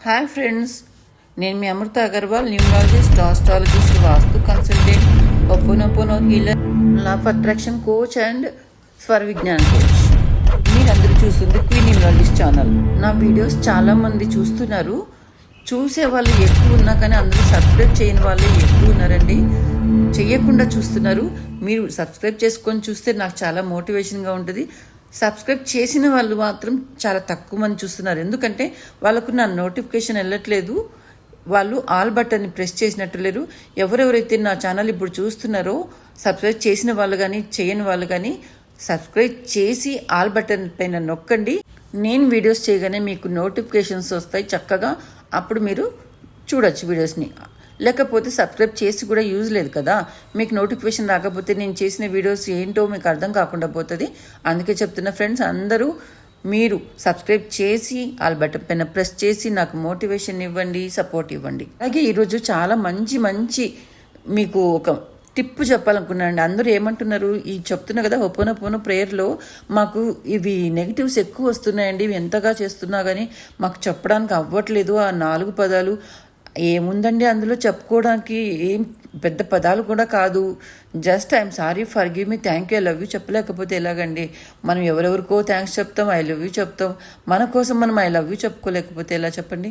Hi friends, నేను మీ Amrita Agarwal, numerologist, astrologist, vastu consultant, ho'oponopono healer, law of attraction coach and Swara Vigyan coach. మీరందరూ చూస్తుంది queen numerologist channel. నా videos చాలామంది చూస్తున్నారు. చూసే వాళ్ళు ఎక్కువ ఉన్నా కానీ అందరూ సబ్స్క్రైబ్ చేయని వాళ్ళే ఎక్కువ ఉన్నారండి. చెయ్యకుండా చూస్తున్నారు. మీరు సబ్స్క్రైబ్ చేసుకొని చూస్తే నాకు చాలా మోటివేషన్గా ఉంటుంది. సబ్స్క్రైబ్ చేసిన వాళ్ళు మాత్రం చాలా తక్కువ మంది చూస్తున్నారు. ఎందుకంటే వాళ్ళకు నా నోటిఫికేషన్ వెళ్ళట్లేదు. వాళ్ళు ఆల్ బటన్ని ప్రెస్ చేసినట్టు లేరు. ఎవరెవరైతే నా ఛానల్ ఇప్పుడు చూస్తున్నారో సబ్స్క్రైబ్ చేసిన వాళ్ళు కానీ చేయని వాళ్ళు కానీ సబ్స్క్రైబ్ చేసి ఆల్ బటన్ పైన నొక్కండి. నేను వీడియోస్ చేయగానే మీకు నోటిఫికేషన్స్ వస్తాయి చక్కగా. అప్పుడు మీరు చూడొచ్చు వీడియోస్ని. లేకపోతే సబ్స్క్రైబ్ చేసి కూడా యూజ్ లేదు కదా. మీకు నోటిఫికేషన్ రాకపోతే నేను చేసిన వీడియోస్ ఏంటో మీకు అర్థం కాకుండా పోతుంది. అందుకే చెప్తున్న ఫ్రెండ్స్, అందరూ మీరు సబ్స్క్రైబ్ చేసి ఆల్ బటన్ పైన ప్రెస్ చేసి నాకు మోటివేషన్ ఇవ్వండి, సపోర్ట్ ఇవ్వండి. అలాగే ఈరోజు చాలా మంచి మీకు ఒక టిప్ చెప్పాలనుకున్నానండి. అందరూ ఏమంటున్నారు, ఈ చెప్తున్నా కదా ఒపోనోపోనో ప్రేయర్లో మాకు ఇవి నెగిటివ్స్ ఎక్కువ వస్తున్నాయండి, ఇవి ఎంతగా చేస్తున్నా కానీ మాకు చెప్పడానికి అవ్వట్లేదు. ఆ 4 పదాలు ఏముందండి అందులో చెప్పుకోవడానికి, ఏం పెద్ద పదాలు కూడా కాదు. Just I'm sorry, forgive me, thank you, I love you చెప్పలేకపోతే ఎలాగండి. మనం ఎవరెవరికో థ్యాంక్స్ చెప్తాం, ఐ లవ్ యూ చెప్తాం. మన కోసం మనం ఐ లవ్ యూ చెప్పుకోలేకపోతే ఎలా చెప్పండి.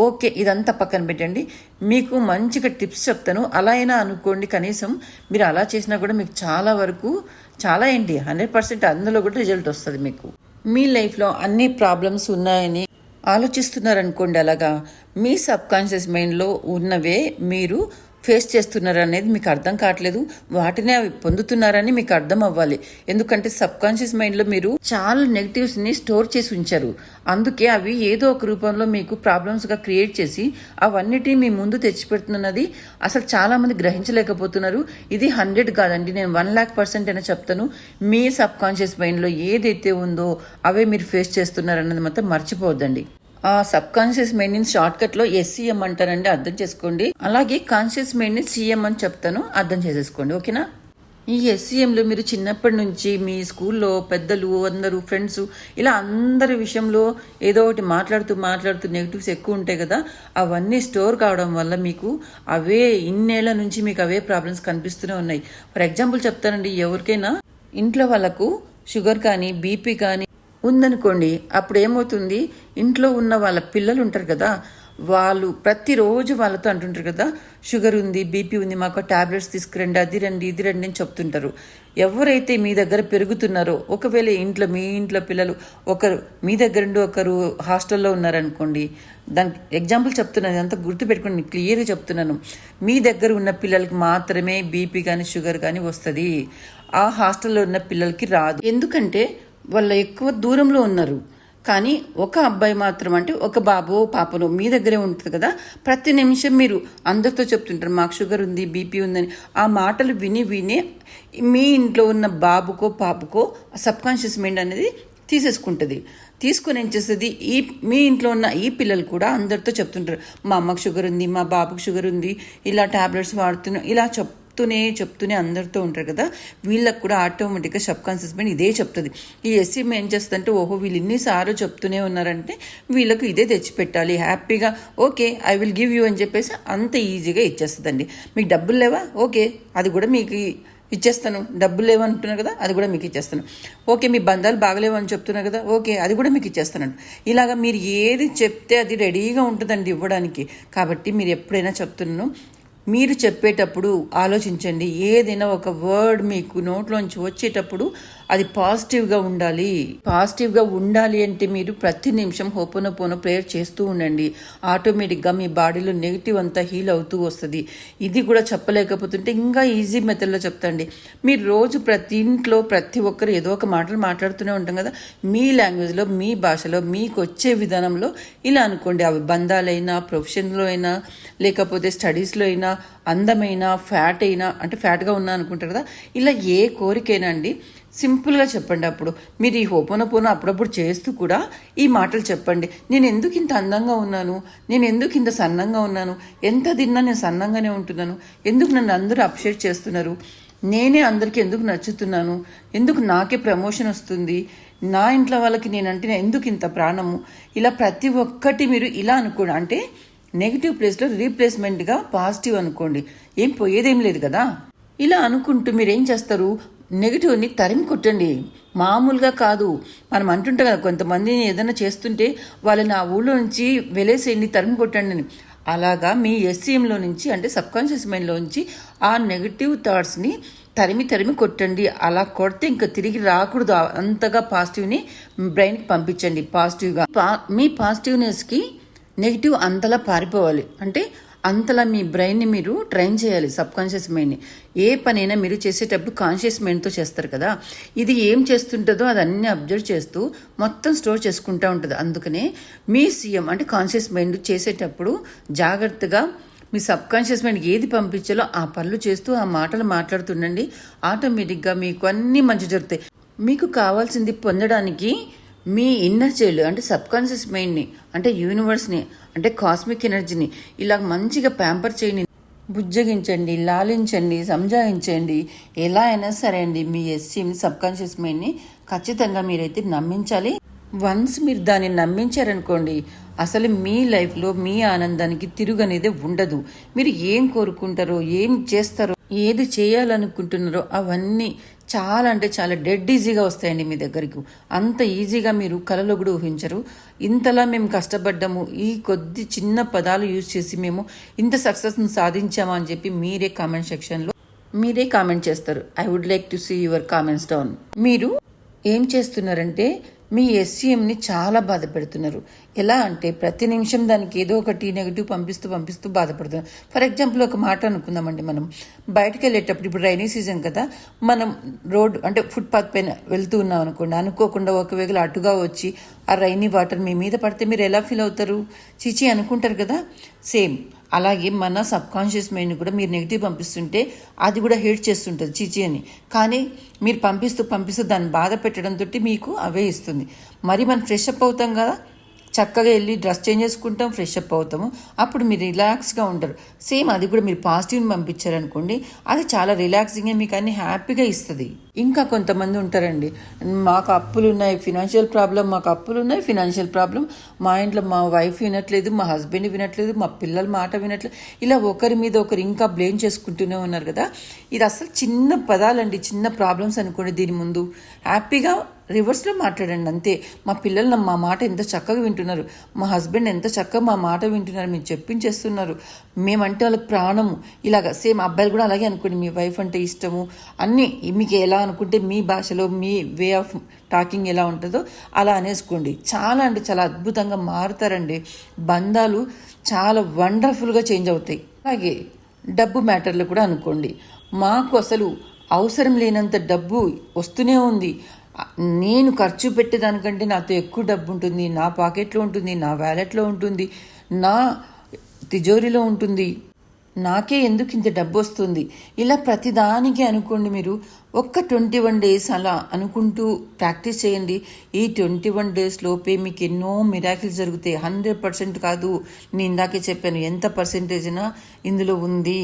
ఓకే, ఇదంతా పక్కన పెట్టండి. మీకు మంచిగా టిప్స్ చెప్తాను. అలా అయినా అనుకోండి, కనీసం మీరు అలా చేసినా కూడా మీకు చాలా వరకు, చాలా ఏంటి 100% అందులో కూడా రిజల్ట్ వస్తుంది. మీకు మీ లైఫ్లో అన్ని ప్రాబ్లమ్స్ ఉన్నాయని ఆలోచిస్తున్నారనుకోండి, అలాగా మీ సబ్కాన్షియస్ మైండ్లో ఉన్నవే మీరు ఫేస్ చేస్తున్నారనేది మీకు అర్థం కావట్లేదు. వాటినే అవి పొందుతున్నారని మీకు అర్థం అవ్వాలి. ఎందుకంటే సబ్కాన్షియస్ మైండ్లో మీరు చాలా నెగిటివ్స్ని స్టోర్ చేసి ఉంచారు. అందుకే అవి ఏదో ఒక రూపంలో మీకు ప్రాబ్లమ్స్గా క్రియేట్ చేసి అవన్నిటినీ మీ ముందు తెచ్చిపెడుతున్నది అసలు చాలామంది గ్రహించలేకపోతున్నారు. ఇది 100 కాదండి, నేను 1,00,000% అయినా చెప్తాను. మీ సబ్కాన్షియస్ మైండ్లో ఏదైతే ఉందో అవే మీరు ఫేస్ చేస్తున్నారన్నది మాత్రం మర్చిపోవద్దండి. ఆ sub conscious mind short cut లో SCM అంటారండి, అర్థం చేసుకోండి. అలాగే కాన్షియస్ మైండ్ ని CM అని చెప్తాను, అర్థం చేసేసుకోండి. ఓకేనా? ఈ SCMలో మీరు చిన్నప్పటి నుంచి మీ స్కూల్లో పెద్దలు అందరూ ఫ్రెండ్స్ ఇలా అందరి విషయంలో ఏదో ఒకటి మాట్లాడుతూ నెగిటివ్స్ ఎక్కువ ఉంటాయి కదా. అవన్నీ స్టోర్ కావడం వల్ల మీకు అవే ఇన్నేళ్ల నుంచి మీకు అవే ప్రాబ్లమ్స్ కనిపిస్తూనే ఉన్నాయి. ఫర్ ఎగ్జాంపుల్ చెప్తానండి, ఎవరికైనా ఇంట్లో వాళ్ళకు షుగర్ కానీ BP కానీ ఉందనుకోండి, అప్పుడు ఏమవుతుంది, ఇంట్లో ఉన్న వాళ్ళ పిల్లలు ఉంటారు కదా, వాళ్ళు ప్రతిరోజు వాళ్ళతో అంటుంటారు కదా, షుగర్ ఉంది, BP ఉంది, మాకు టాబ్లెట్స్ తీసుకురండి, అది రండి ఇది రండి అని చెప్తుంటారు. ఎవరైతే మీ దగ్గర పెరుగుతున్నారో, ఒకవేళ మీ ఇంట్లో పిల్లలు ఒకరు మీ దగ్గర నుండి ఒకరు హాస్టల్లో ఉన్నారనుకోండి, దానికి ఎగ్జాంపుల్ చెప్తున్నాను, అంతా గుర్తుపెట్టుకుని క్లియర్గా చెప్తున్నాను. మీ దగ్గర ఉన్న పిల్లలకి మాత్రమే BP కానీ షుగర్ కానీ వస్తుంది. ఆ హాస్టల్లో ఉన్న పిల్లలకి రాదు. ఎందుకంటే వాళ్ళు ఎక్కువ దూరంలో ఉన్నారు. కానీ ఒక అబ్బాయి మాత్రం, అంటే ఒక బాబు పాపను మీ దగ్గరే ఉంటుంది కదా, ప్రతి నిమిషం మీరు అందరితో చెప్తుంటారు మాకు షుగర్ ఉంది, BP ఉందని. ఆ మాటలు విని మీ ఇంట్లో ఉన్న బాబుకో పాపకో సబ్కాన్షియస్ మైండ్ అనేది తీసుకొని ఏం చేస్తుంది, మీ ఇంట్లో ఉన్న ఈ పిల్లలు కూడా అందరితో చెప్తుంటారు, మా అమ్మకు షుగర్ ఉంది, మా బాబుకు షుగర్ ఉంది, ఇలా టాబ్లెట్స్ వాడుతున్నాం, ఇలా చెప్తూనే అందరితో ఉంటారు కదా. వీళ్ళకి కూడా ఆటోమేటిక్గా సబ్ కాన్షియస్ మైండ్ ఇదే చెప్తుంది. ఈ SCM ఏం చేస్తుందంటే, ఓహో వీళ్ళు ఇన్నిసార్లు చెప్తూనే ఉన్నారంటే వీళ్ళకు ఇదే తెచ్చిపెట్టాలి, హ్యాపీగా okay I will give you అని చెప్పేసి అంత ఈజీగా ఇచ్చేస్తుందండి. మీకు డబ్బులు లేవా, ఓకే అది కూడా మీకు ఇచ్చేస్తాను. డబ్బులు లేవంటున్నారు కదా, అది కూడా మీకు ఇచ్చేస్తాను. ఓకే మీ బంధాలు బాగలేవు అని చెప్తున్నారు కదా, ఓకే అది కూడా మీకు ఇచ్చేస్తానండి. ఇలాగా మీరు ఏది చెప్తే అది రెడీగా ఉంటుందండి ఇవ్వడానికి. కాబట్టి మీరు ఎప్పుడైనా చెప్తున్నాను, మీరు చెప్పేటప్పుడు ఆలోచించండి. ఏదైనా ఒక వర్డ్ మీకు నోట్లోంచి వచ్చేటప్పుడు అది పాజిటివ్గా ఉండాలి అంటే మీరు ప్రతి నిమిషం హోపోనోపోనో ప్రేయర్ చేస్తూ ఉండండి. ఆటోమేటిక్గా మీ బాడీలో నెగిటివ్ అంతా హీల్ అవుతూ వస్తుంది. ఇది కూడా చెప్పలేకపోతుంటే ఇంకా ఈజీ మెథడ్లో చెప్తాండి. మీరు రోజు ప్రతి ఇంట్లో ప్రతి ఒక్కరు ఏదో ఒక మాటలు మాట్లాడుతూనే ఉంటాం కదా, మీ లాంగ్వేజ్లో మీ భాషలో మీకు వచ్చే విధానంలో ఇలా అనుకోండి. అవి బంధాలైనా, ప్రొఫెషన్లో అయినా, లేకపోతే స్టడీస్లో అయినా, అందమైన ఫ్యాట్ అయినా, అంటే ఫ్యాట్గా ఉన్నా అనుకుంటారు కదా, ఇలా ఏ కోరికైనా అండి సింపుల్గా చెప్పండి. అప్పుడు మీరు ఈ హోపోనోపోనో అప్పుడప్పుడు చేస్తూ కూడా ఈ మాటలు చెప్పండి. నేను ఎందుకు ఇంత అందంగా ఉన్నాను, నేను ఎందుకు ఇంత సన్నంగా ఉన్నాను, ఎంత తిన్నా నేను సన్నంగానే ఉంటున్నాను, ఎందుకు నన్ను అందరూ అప్రిషియేట్ చేస్తున్నారు, నేనే అందరికీ ఎందుకు నచ్చుతున్నాను, ఎందుకు నాకే ప్రమోషన్ వస్తుంది, నా ఇంట్లో వాళ్ళకి నేనంటే ఎందుకు ఇంత ప్రాణము, ఇలా ప్రతి ఒక్కటి మీరు ఇలా అనుకోండి. అంటే నెగిటివ్ ప్లేస్లో రీప్లేస్మెంట్గా పాజిటివ్ అనుకోండి, ఏం పోయేదేం లేదు కదా. ఇలా అనుకుంటూ మీరు ఏం చేస్తారు, నెగిటివ్ని తరిమి కొట్టండి. మామూలుగా కాదు, మనం అంటుంటాం కదా కొంతమంది ఏదైనా చేస్తుంటే వాళ్ళని ఆ ఊళ్ళో నుంచి వెలేసేయండి, తరిమి కొట్టండి అని. అలాగా మీ ఎస్సీఎంలో నుంచి అంటే సబ్కాన్షియస్ మైండ్లో నుంచి ఆ నెగిటివ్ థాట్స్ని తరిమి తరిమి కొట్టండి. అలా కొడితే ఇంకా తిరిగి రాకూడదు. అంతగా పాజిటివ్ని బ్రెయిన్కి పంపించండి. పాజిటివ్గా మీ పాజిటివ్నెస్కి నెగిటివ్ అంతలా పారిపోవాలి. అంటే అంతలా మీ బ్రెయిన్ని మీరు ట్రైన్ చేయాలి, సబ్కాన్షియస్ మైండ్ని. ఏ పనైనా మీరు చేసేటప్పుడు కాన్షియస్ మైండ్తో చేస్తారు కదా, ఇది ఏం చేస్తుంటుందో అదన్నీ అబ్జర్వ్ చేస్తూ మొత్తం స్టోర్ చేసుకుంటూ ఉంటుంది. అందుకనే మీ సీఎం అంటే కాన్షియస్ మైండ్ చేసేటప్పుడు జాగ్రత్తగా మీ సబ్కాన్షియస్ మైండ్ ఏది పంపించాలో ఆ పనులు చేస్తూ ఆ మాటలు మాట్లాడుతుండండి. ఆటోమేటిక్గా మీకు అన్నీ మంచి జరుగుతాయి. మీకు కావాల్సింది పొందడానికి మీ ఇన్నర్ చైల్డ్ అంటే సబ్కాన్షియస్ మైండ్ని అంటే యూనివర్స్ని అంటే కాస్మిక్ ఎనర్జీని ఇలా మంచిగా ప్యాంపర్ చేయండి, బుజ్జగించండి, లాలించండి, సంజాయించండి. ఎలా అయినా సరే అండి మీ ఎస్సీఎం సబ్కాన్షియస్ మైండ్ని ఖచ్చితంగా మీరైతే నమ్మించాలి. వన్స్ మీరు దాన్ని నమ్మించారనుకోండి, అసలు మీ లైఫ్లో మీ ఆనందానికి తిరుగు అనేది ఉండదు. మీరు ఏం కోరుకుంటారో, ఏం చేస్తారో, ఏది చేయాలనుకుంటున్నారో అవన్నీ చాలా అంటే చాలా డెడ్ ఈజీగా వస్తాయండి మీ దగ్గరికి. అంత ఈజీగా మీరు కలలో కూడా ఊహించరు. ఇంతలా మేము కష్టపడ్డాము, ఈ కొద్ది చిన్న పదాలు యూజ్ చేసి మేము ఇంత సక్సెస్ని సాధించామా అని చెప్పి మీరే కామెంట్ సెక్షన్లో మీరే కామెంట్ చేస్తారు. I would like to see your comments down. మీరు ఏం చేస్తున్నారంటే మీ ఎస్సీఎంని చాలా బాధ పెడుతున్నారు. ఎలా అంటే ప్రతి నిమిషం దానికి ఏదో ఒకటి నెగిటివ్ పంపిస్తూ బాధపడుతున్నారు. ఫర్ ఎగ్జాంపుల్ ఒక మాట అనుకుందామండి, మనం బయటకు వెళ్ళేటప్పుడు ఇప్పుడు రైనీ సీజన్ కదా, మనం రోడ్ అంటే ఫుట్పాత్ పైన వెళ్తూ ఉన్నాం అనుకోండి, అనుకోకుండా ఒకవేళ అటుగా వచ్చి ఆ రైనీ వాటర్ మీ మీద పడితే మీరు ఎలా ఫీల్ అవుతారు, చీచీ అనుకుంటారు కదా. సేమ్ అలాగే మన సబ్కాన్షియస్ మైండ్ కూడా మీరు నెగిటివ్ పంపిస్తుంటే అది కూడా హేట్ చేస్తుంటుంది చీచీ అని. కానీ మీరు పంపిస్తూ దాన్ని బాధ పెట్టడంతో మీకు అవే ఇస్తుంది. మరి మనం ఫ్రెష్ అప్ అవుతాం కదా, చక్కగా వెళ్ళి డ్రెస్ చేంజ్ చేసుకుంటాం, ఫ్రెష్ అప్ అవుతాము, అప్పుడు మీరు రిలాక్స్గా ఉంటారు. సేమ్ అది కూడా మీరు పాజిటివ్ని పంపించారనుకోండి, అది చాలా రిలాక్సింగ్గా మీకు అన్ని హ్యాపీగా ఇస్తుంది. ఇంకా కొంతమంది ఉంటారండి, మాకు అప్పులు ఉన్నాయి, ఫినాన్షియల్ ప్రాబ్లం, మా ఇంట్లో మా వైఫ్ వినట్లేదు, మా హస్బెండ్ వినట్లేదు, మా పిల్లల మాట వినట్లేదు, ఇలా ఒకరి మీద ఒకరు ఇంకా బ్లేమ్ చేసుకుంటూనే ఉన్నారు కదా. ఇది అసలు చిన్న పదాలండి, చిన్న ప్రాబ్లమ్స్ అనుకోండి. దీని ముందు హ్యాపీగా రివర్స్లో మాట్లాడండి అంతే. మా పిల్లలు మా మాట ఎంత చక్కగా వింటున్నారు, మా హస్బెండ్ ఎంత చక్కగా మా మాట వింటున్నారు, మీరు చెప్పించేస్తున్నారు, మేమంటే వాళ్ళకి ప్రాణము. ఇలాగా సేమ్ అబ్బాయిలు కూడా అలాగే అనుకోండి, మీ వైఫ్ అంటే ఇష్టము, అన్నీ మీకు ఎలా అనుకుంటే మీ భాషలో మీ వే ఆఫ్ టాకింగ్ ఎలా ఉంటుందో అలా అనేసుకోండి. చాలా అంటే చాలా అద్భుతంగా మారుతారండి. బంధాలు చాలా వండర్ఫుల్గా చేంజ్ అవుతాయి. అలాగే డబ్బు మ్యాటర్లు కూడా అనుకోండి, మాకు అసలు అవసరం లేనంత డబ్బు వస్తూనే ఉంది, నేను ఖర్చు పెట్టేదానికంటే నాతో ఎక్కువ డబ్బు ఉంటుంది, నా పాకెట్లో ఉంటుంది, నా వ్యాలెట్లో ఉంటుంది, నా తిజోరీలో ఉంటుంది, నాకే ఎందుకు ఇంత డబ్బు వస్తుంది, ఇలా ప్రతిదానికి అనుకోండి. మీరు ఒక్క 21 days అలా అనుకుంటూ ప్రాక్టీస్ చేయండి. ఈ 21 days లోపే మీకు ఎన్నో మిరాకిల్స్ జరుగుతాయి. 100% కాదు, నేను ఇందాకే చెప్పాను ఎంత పర్సెంటేజ్నా ఇందులో ఉంది.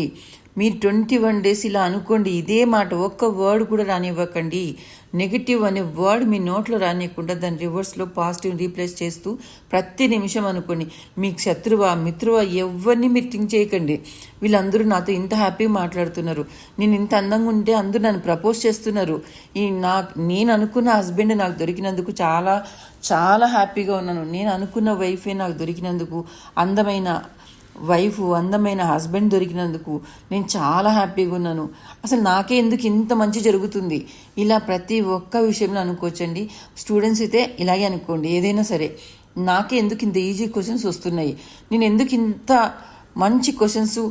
మీరు 21 days ఇలా అనుకోండి, ఇదే మాట, ఒక్క వర్డ్ కూడా రానివ్వకండి. నెగిటివ్ అనే వర్డ్ మీ నోట్లో రానివ్వకుండా దాని రివర్స్లో పాజిటివ్ రీప్లేస్ చేస్తూ ప్రతి నిమిషం అనుకోండి. మీకు శత్రువా మిత్రువా ఎవరిని మీరు థింక్ చేయకండి. వీళ్ళందరూ నాతో ఇంత హ్యాపీగా మాట్లాడుతున్నారు, నేను ఇంత అందంగా ఉంటే అందరూ నన్ను ప్రపోజ్ చేస్తున్నారు, నేను అనుకున్న హస్బెండ్ నాకు దొరికినందుకు చాలా చాలా హ్యాపీగా ఉన్నాను, నేను అనుకున్న వైఫే నాకు దొరికినందుకు, అందమైన హస్బెండ్ దొరికినందుకు నేను చాలా హ్యాపీగా ఉన్నాను, అసలు నాకే ఎందుకు ఇంత మంచి జరుగుతుంది. ఇలా ప్రతి ఒక్క విషయంలో అనుకోవచ్చండి. స్టూడెంట్స్ అయితే ఇలాగే అనుకోండి, ఏదైనా సరే నాకే ఎందుకు ఇంత ఈజీ క్వశ్చన్స్ వస్తున్నాయి, నేను ఎందుకు ఇంత మంచి క్వశ్చన్స్,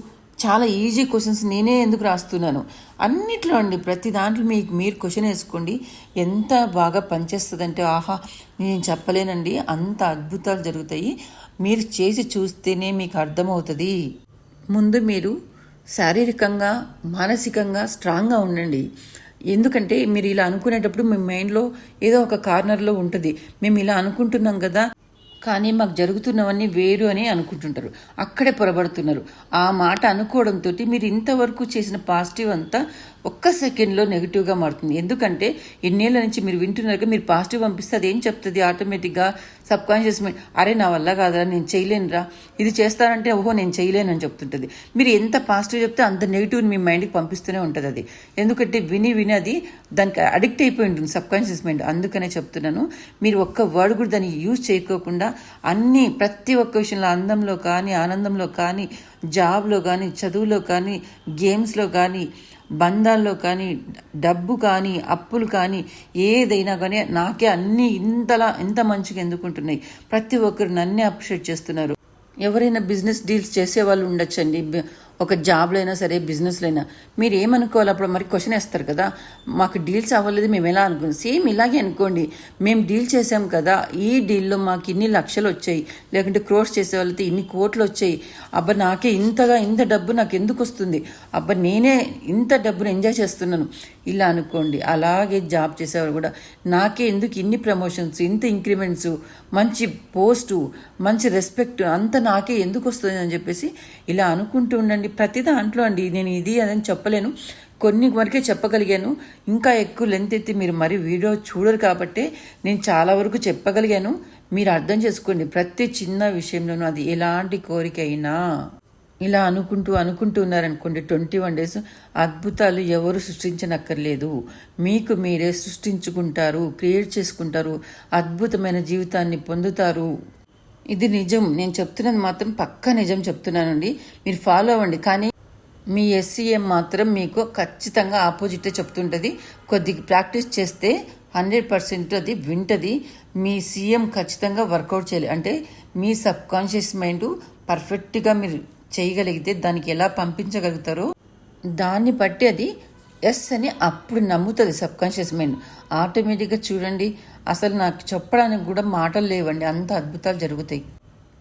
చాలా ఈజీ క్వశ్చన్స్ నేనే ఎందుకు రాస్తున్నాను, అన్నిట్లో అండి ప్రతి దాంట్లో మీరు క్వశ్చన్ వేసుకోండి. ఎంత బాగా పనిచేస్తుందంటే ఆహా నేను చెప్పలేనండి, అంత అద్భుతాలు జరుగుతాయి. మీరు చేసి చూస్తేనే మీకు అర్థమవుతుంది. ముందు మీరు శారీరకంగా మానసికంగా స్ట్రాంగ్గా ఉండండి. ఎందుకంటే మీరు ఇలా అనుకునేటప్పుడు మీ మైండ్లో ఏదో ఒక కార్నర్లో ఉంటుంది, మేము ఇలా అనుకుంటున్నాం కదా, కానీ మాకు జరుగుతున్నవన్నీ వేరు అని అనుకుంటుంటారు. అక్కడే పొరబడుతున్నారు. ఆ మాట అనుకోవడంతో మీరు ఇంతవరకు చేసిన పాజిటివ్ అంతా ఒక్క సెకండ్లో నెగిటివ్గా మారుతుంది. ఎందుకంటే ఎన్నేళ్ళ నుంచి మీరు వింటున్నారు, మీరు పాజిటివ్ పంపిస్తే అది ఏం చెప్తుంది ఆటోమేటిక్గా సబ్ కాన్షియస్ మైండ్, అరే నా వల్ల కాదురా, నేను చేయలేనురా, ఇది చేస్తానంటే ఓహో నేను చేయలేను అని చెప్తుంటుంది. మీరు ఎంత పాజిటివ్ చెప్తే అంత నెగిటివ్ మీ మైండ్కి పంపిస్తూనే ఉంటుంది అది. ఎందుకంటే విని విని అది దానికి అడిక్ట్ అయిపోయి ఉంటుంది సబ్ కాన్షియస్ మైండ్. అందుకనే చెప్తున్నాను, మీరు ఒక్క వర్డ్ కూడా దాన్ని యూజ్ చేయకోకుండా అన్నీ ప్రతి ఒక్క విషయంలో, అందంలో కానీ, ఆనందంలో కానీ, జాబ్లో కానీ, చదువులో కానీ, గేమ్స్లో కానీ, బంధాల్లో కానీ, డబ్బు కానీ, అప్పులు కానీ, ఏదైనా కానీ నాకే అన్నీ ఇంత మంచిగా ఎందుకుంటున్నాయి. ప్రతి ఒక్కరు నన్నే అప్రిషియేట్ చేస్తున్నారు. ఎవరైనా బిజినెస్ డీల్స్ చేసే వాళ్ళు ఉండొచ్చండి, ఒక జాబ్లో అయినా సరే, బిజినెస్లో అయినా. మీరు ఏమనుకోవాలి అప్పుడు? మరి క్వశ్చన్ వేస్తారు కదా, మాకు డీల్స్ అవ్వలేదు మేము ఎలా అనుకున్నాం. సేమ్ ఇలాగే అనుకోండి, మేము డీల్ చేసాం కదా, ఈ డీల్లో మాకు ఇన్ని లక్షలు వచ్చాయి, లేకుంటే క్రోర్స్ చేసే వాళ్ళతో ఇన్ని కోట్లు వచ్చాయి, అబ్బా నాకే ఇంత డబ్బు నాకు ఎందుకు వస్తుంది, అబ్బా నేనే ఇంత డబ్బును ఎంజాయ్ చేస్తున్నాను, ఇలా అనుకోండి. అలాగే జాబ్ చేసేవారు కూడా నాకే ఎందుకు ఇన్ని ప్రమోషన్స్, ఇంత ఇంక్రిమెంట్స్, మంచి పోస్టు, మంచి రెస్పెక్ట్ అంతా నాకే ఎందుకు వస్తుంది అని చెప్పేసి ఇలా అనుకుంటూ ఉండండి. ప్రతి దాంట్లో అండి, నేను ఇది అదని చెప్పలేను, కొన్ని వరకే చెప్పగలిగాను. ఇంకా ఎక్కువ లెంత్ ఎత్తి మీరు మరి వీడియో చూడరు కాబట్టి నేను చాలా వరకు చెప్పగలిగాను. మీరు అర్థం చేసుకోండి, ప్రతి చిన్న విషయంలోనూ, అది ఎలాంటి కోరిక అయినా ఇలా అనుకుంటూ ఉన్నారనుకోండి, 21 days అద్భుతాలు ఎవరు సృష్టించనక్కర్లేదు, మీకు మీరే సృష్టించుకుంటారు, క్రియేట్ చేసుకుంటారు, అద్భుతమైన జీవితాన్ని పొందుతారు. ఇది నిజం, నేను చెప్తున్నది మాత్రం పక్కా నిజం చెప్తున్నానండి, మీరు ఫాలో అవ్వండి. కానీ మీ SCM మాత్రం మీకు ఖచ్చితంగా ఆపోజిటే చెప్తుంటుంది. కొద్దిగా ప్రాక్టీస్ చేస్తే 100% అది వింటది. మీ CM ఖచ్చితంగా వర్కౌట్ చేయాలి. అంటే మీ సబ్ కాన్షియస్ మైండ్ పర్ఫెక్ట్గా మీరు చేయగలిగితే దానికి ఎలా పంపించగలుగుతారో దాన్ని బట్టి అది ఎస్ అని అప్పుడు నమ్ముతుంది సబ్ కాన్షియస్ మైండ్. ఆటోమేటిక్గా చూడండి, అసలు నాకు చెప్పడానికి కూడా మాటలు లేవండి, అంత అద్భుతాలు జరుగుతాయి.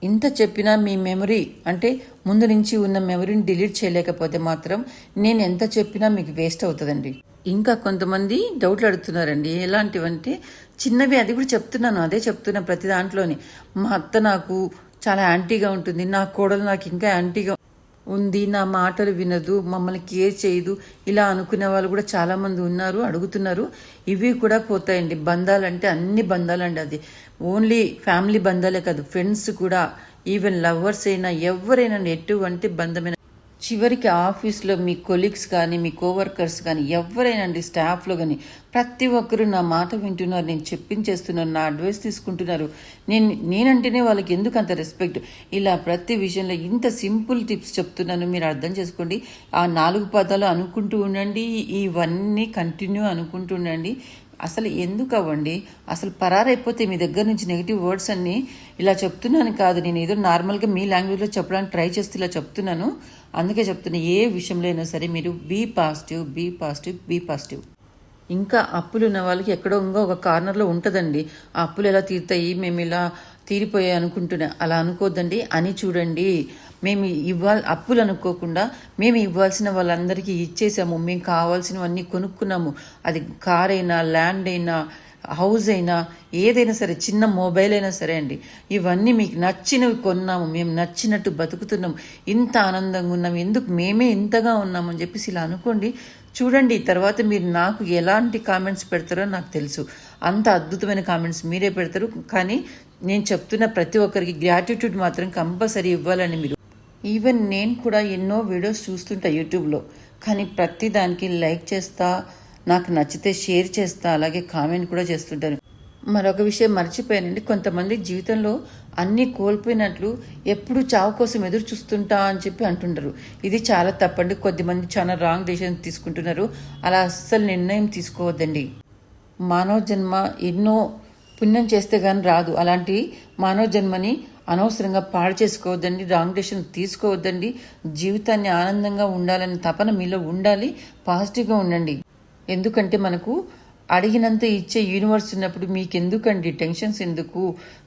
ఇంత చెప్పినా మీ మెమరీ, అంటే ముందు నుంచి ఉన్న మెమరీని డిలీట్ చేయలేకపోతే మాత్రం నేను ఎంత చెప్పినా మీకు వేస్ట్ అవుతుందండి. ఇంకా కొంతమంది డౌట్లు అడుగుతున్నారండి, ఎలాంటివంటే చిన్నవి, అది కూడా చెప్తున్నాను, అదే చెప్తున్నా ప్రతి దాంట్లోని. మా అత్త నాకు చాలా యాంటీగా ఉంటుంది, నా కోడలు నాకు ఇంకా యాంటీగా ఉంది, నా మాటలు వినదు, మమ్మల్ని కేర్ చేయదు, ఇలా అనుకునే వాళ్ళు కూడా చాలామంది ఉన్నారు, అడుగుతున్నారు. ఇవి కూడా పోతాయండి. బంధాలంటే అన్ని బంధాలండి, అది ఓన్లీ ఫ్యామిలీ బంధాలే కాదు, ఫ్రెండ్స్ కూడా, ఈవెన్ లవర్స్ అయినా ఎవరైనా ఎటువంటి బంధమైన, చివరికి ఆఫీస్లో మీ కొలీగ్స్ కానీ, మీ కోవర్కర్స్ కానీ, ఎవరైనా అండి, స్టాఫ్లో కానీ, ప్రతి ఒక్కరు నా మాట వింటున్నారు, నేను చెప్పించేస్తున్నారు, నా అడ్వైస్ తీసుకుంటున్నారు. నేనంటేనే వాళ్ళకి ఎందుకు అంత రెస్పెక్ట్. ఇలా ప్రతి విషయంలో ఇంత సింపుల్ టిప్స్ చెప్తున్నాను, మీరు అర్థం చేసుకోండి. ఆ 4 పదాలు అనుకుంటూ ఉండండి, ఇవన్నీ కంటిన్యూ అనుకుంటూ ఉండండి. అసలు ఎందుకు అవ్వండి, అసలు పరారైపోతే మీ దగ్గర నుంచి నెగిటివ్ వర్డ్స్ అన్నీ. ఇలా చెప్తున్నాను కాదు, నేను ఏదో నార్మల్గా మీ లాంగ్వేజ్లో చెప్పడానికి ట్రై చేస్తూ ఇలా చెప్తున్నాను. అందుకే చెప్తున్నా, ఏ విషయంలో అయినా సరే మీరు బీ పాజిటివ్. ఇంకా అప్పులు ఉన్న వాళ్ళకి ఎక్కడో ఇంకా ఒక కార్నర్లో ఉంటుందండి, ఆ అప్పులు ఎలా తీరుతాయి, మేము ఇలా తీరిపోయాయి అనుకుంటున్నా, అలా అనుకోద్దండి. అని చూడండి, మేము అప్పులు అనుకోకుండా మేము ఇవ్వాల్సిన వాళ్ళందరికీ ఇచ్చేసాము, మేము కావాల్సినవన్నీ కొనుక్కున్నాము. అది కార్ అయినా, ల్యాండ్ అయినా, హౌస్ అయినా, ఏదైనా సరే, చిన్న మొబైల్ అయినా సరే అండి, ఇవన్నీ మీకు నచ్చినవి కొన్నాము, మేము నచ్చినట్టు బతుకుతున్నాము, ఇంత ఆనందంగా ఉన్నాము, ఎందుకు మేమే ఇంతగా ఉన్నామని చెప్పేసి ఇలా అనుకోండి. చూడండి, తర్వాత మీరు నాకు ఎలాంటి కామెంట్స్ పెడతారో నాకు తెలుసు, అంత అద్భుతమైన కామెంట్స్ మీరే పెడతారు. కానీ నేను చెప్తున్న ప్రతి ఒక్కరికి గ్రాటిట్యూడ్ మాత్రం కంపల్సరీ ఇవ్వాలని. మీరు ఈవెన్ నేను కూడా ఎన్నో వీడియోస్ చూస్తుంటా యూట్యూబ్లో, కానీ ప్రతి దానికి లైక్ చేస్తా, నాకు నచ్చితే షేర్ చేస్తా, అలాగే కామెంట్ కూడా చేస్తుంటాను. మరొక విషయం మర్చిపోయానండి, కొంతమంది జీవితంలో అన్నీ కోల్పోయినట్లు ఎప్పుడు చావు కోసం ఎదురు చూస్తుంటా అని చెప్పి అంటుంటారు. ఇది చాలా తప్పండి. కొద్దిమంది చాలా రాంగ్ డెసిషన్ తీసుకుంటున్నారు. అలా అస్సలు నిర్ణయం తీసుకోవద్దండి. మానవ జన్మ ఎన్నో పుణ్యం చేస్తే కానీ రాదు. అలాంటి మానవ జన్మని అనవసరంగా పాడు చేసుకోవద్దండి, రాంగ్ డెసిషన్ తీసుకోవద్దండి. జీవితాన్ని ఆనందంగా ఉండాలని తపన మీలో ఉండాలి. పాజిటివ్గా ఉండండి. ఎందుకంటే మనకు అడిగినంత ఇచ్చే యూనివర్స్ ఉన్నప్పుడు మీకు ఎందుకండి టెన్షన్స్, ఎందుకు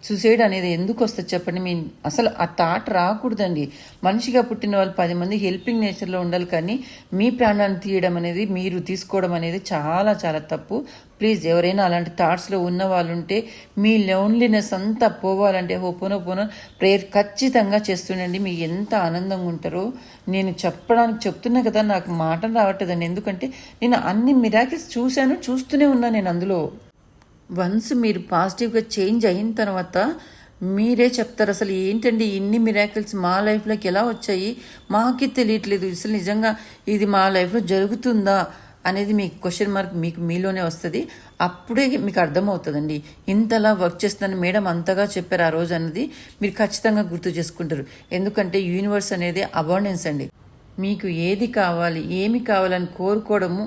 సూసైడ్ అనేది ఎందుకు వస్తుంది చెప్పండి. మీ అసలు ఆ థాట్ రాకూడదండి. మనిషిగా పుట్టిన వాళ్ళు 10 మందికి హెల్పింగ్ నేచర్లో ఉండాలి, కానీ మీ ప్రాణాన్ని తీయడం అనేది, మీరు తీసుకోవడం అనేది చాలా చాలా తప్పు. ప్లీజ్ ఎవరైనా అలాంటి థాట్స్లో ఉన్న వాళ్ళు ఉంటే మీ లోన్లీనెస్ అంతా పోవాలంటే హోపోనోపోనో ప్రేయర్ ఖచ్చితంగా చేస్తుండండి. మీకు ఎంత ఆనందంగా ఉంటారో నేను చెప్తున్నా కదా, నాకు మాట రావట్లేదండి. ఎందుకంటే నేను అన్ని మిరాకిల్స్ చూస్తూనే ఉన్నాను నేను అందులో. వన్స్ మీరు పాజిటివ్గా చేంజ్ అయిన తర్వాత మీరే చెప్తారు అసలు ఏంటండి ఇన్ని మిరాకిల్స్ మా లైఫ్లోకి ఎలా వచ్చాయి, మాకే తెలియట్లేదు, అసలు నిజంగా ఇది మా లైఫ్లో జరుగుతుందా అనేది మీకు క్వశ్చన్ మార్క్ మీలోనే వస్తుంది. అప్పుడే మీకు అర్థమవుతుందండి ఇంతలా వర్క్ చేస్తుందని మేడం అంతగా చెప్పారు ఆ రోజు అన్నది మీరు ఖచ్చితంగా గుర్తు చేసుకుంటారు. ఎందుకంటే యూనివర్స్ అనేది అబాండెన్స్ అండి. మీకు ఏది కావాలి ఏమి కావాలని కోరుకోవడము,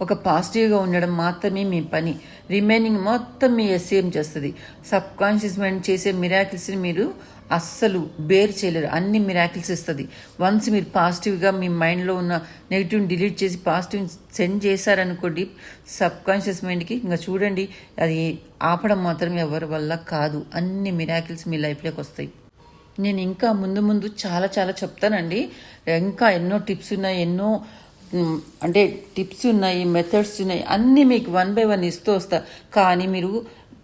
ఒక పాజిటివ్గా ఉండడం మాత్రమే మీ పని. రిమైనింగ్ మొత్తం మీ ఎస్ఏం చేస్తుంది. సబ్ కాన్షియస్ మైండ్ చేసే మిరాకిల్స్ని మీరు అస్సలు బేర్ చేయలేరు. అన్ని మిరాకిల్స్ ఇస్తుంది. వన్స్ మీరు పాజిటివ్గా మీ మైండ్లో ఉన్న నెగిటివ్ని డిలీట్ చేసి పాజిటివ్ సెండ్ చేశారనుకోండి సబ్ కాన్షియస్ మైండ్కి, ఇంకా చూడండి అది ఆపడం మాత్రం ఎవరి వల్ల కాదు. అన్ని మిరాకిల్స్ మీ లైఫ్లోకి వస్తాయి. నేను ఇంకా ముందు చాలా చాలా చెప్తానండి. ఇంకా ఎన్నో టిప్స్ ఉన్నాయి, అంటే టిప్స్ ఉన్నాయి, మెథడ్స్ ఉన్నాయి, అన్నీ మీకు 1 by 1 ఇస్తూ వస్తా. కానీ మీరు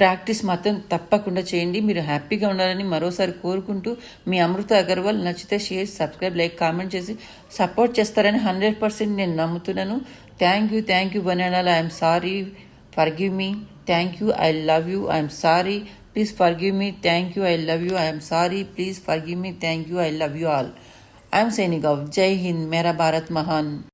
ప్రాక్టీస్ మాత్రం తప్పకుండా చేయండి. మీరు హ్యాపీగా ఉండాలని మరోసారి కోరుకుంటూ మీ అమృత అగర్వాల్. నచ్చితే షేర్, సబ్స్క్రైబ్, లైక్, కామెంట్ చేసి సపోర్ట్ చేస్తారని 100% నేను నమ్ముతున్నాను. Thank you one and all. I'm sorry, forgive me. Thank you, I love you, I'm sorry, please forgive me. Thank you, I love you, I'm sorry, please forgive me. Thank you, I love you all. I'm signing off. జై హింద్, మేరా భారత్ మహాన్.